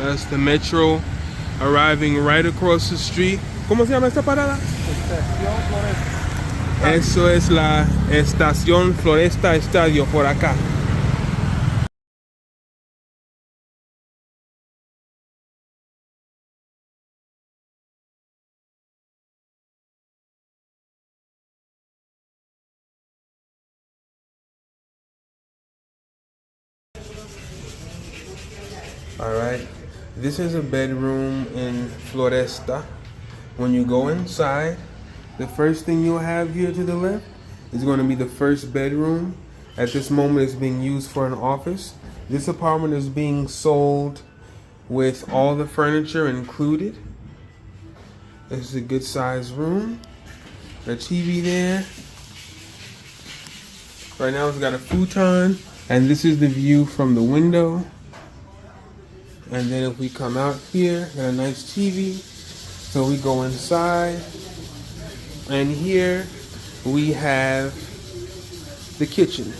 That's the metro arriving right across the street. ¿Cómo se llama esta parada? Estación Floresta. Eso es la estación Floresta Estadio por acá. All right, this is a bedroom in Floresta. When you go inside, the first thing you'll have here to the left is going to be the first bedroom. At this moment, it's being used for an office. This apartment is being sold with all the furniture included. This is a good sized room. A TV there. Right now, it's got a futon, and this is the view from the window. And then if we come out here, got a nice TV. So we go inside, and here we have the kitchen.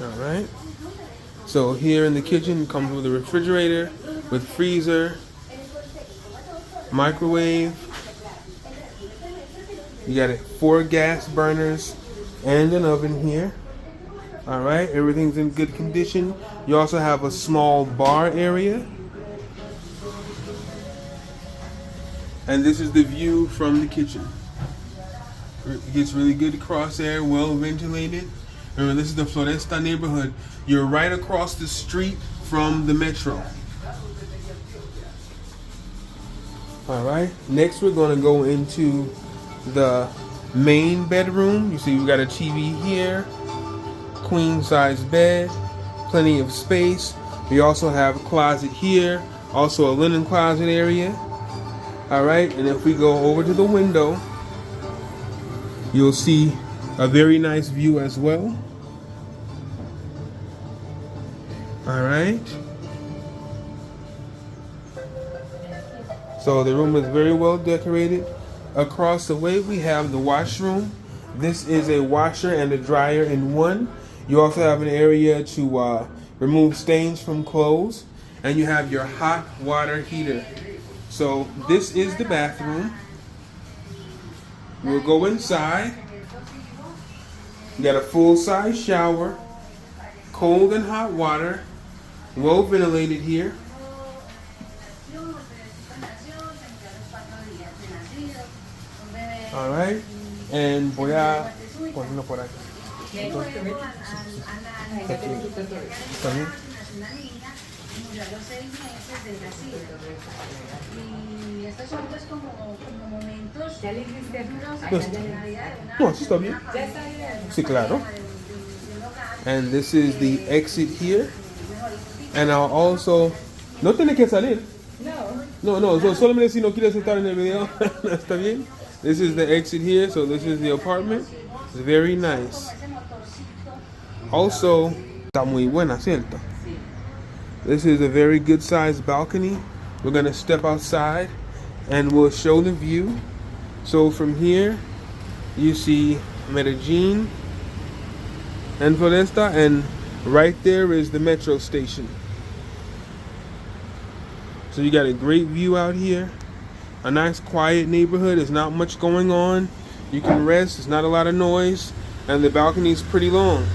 All right. So here in the kitchen comes with a refrigerator, with freezer, microwave. You got 4 gas burners and an oven here. All right, everything's in good condition. You also have a small bar area. And this is the view from the kitchen. It gets really good cross-air, well ventilated. Remember, this is the Floresta neighborhood. You're right across the street from the metro. All right, next we're gonna go into the main bedroom. You see we got a TV here. Queen size bed, plenty of space. We also have a closet here, also a linen closet area. All right, and if we go over to the window, you'll see a very nice view as well. All right. So the room is very well decorated. Across the way, we have the washroom. This is a washer and a dryer in one. You also have an area to remove stains from clothes, and you have your hot water heater. So this is the bathroom. We'll go inside. You got a full-size shower, cold and hot water, well ventilated here. All right, and voy a ponerlo por aquí. No, así está bien. Sí, claro. And this is the exit here. And I'll also... No tiene que salir. No, so solamente si no quieres estar en el video. Está bien. This is the exit here, so this is the apartment. It's very nice. Also, está muy buena, ¿cierto? This is a very good sized balcony. We're gonna step outside and we'll show the view. So from here, you see Medellin and Floresta, and right there is the metro station. So you got a great view out here. A nice quiet neighborhood. There's not much going on. You can rest. There's not a lot of noise. And the balcony is pretty long.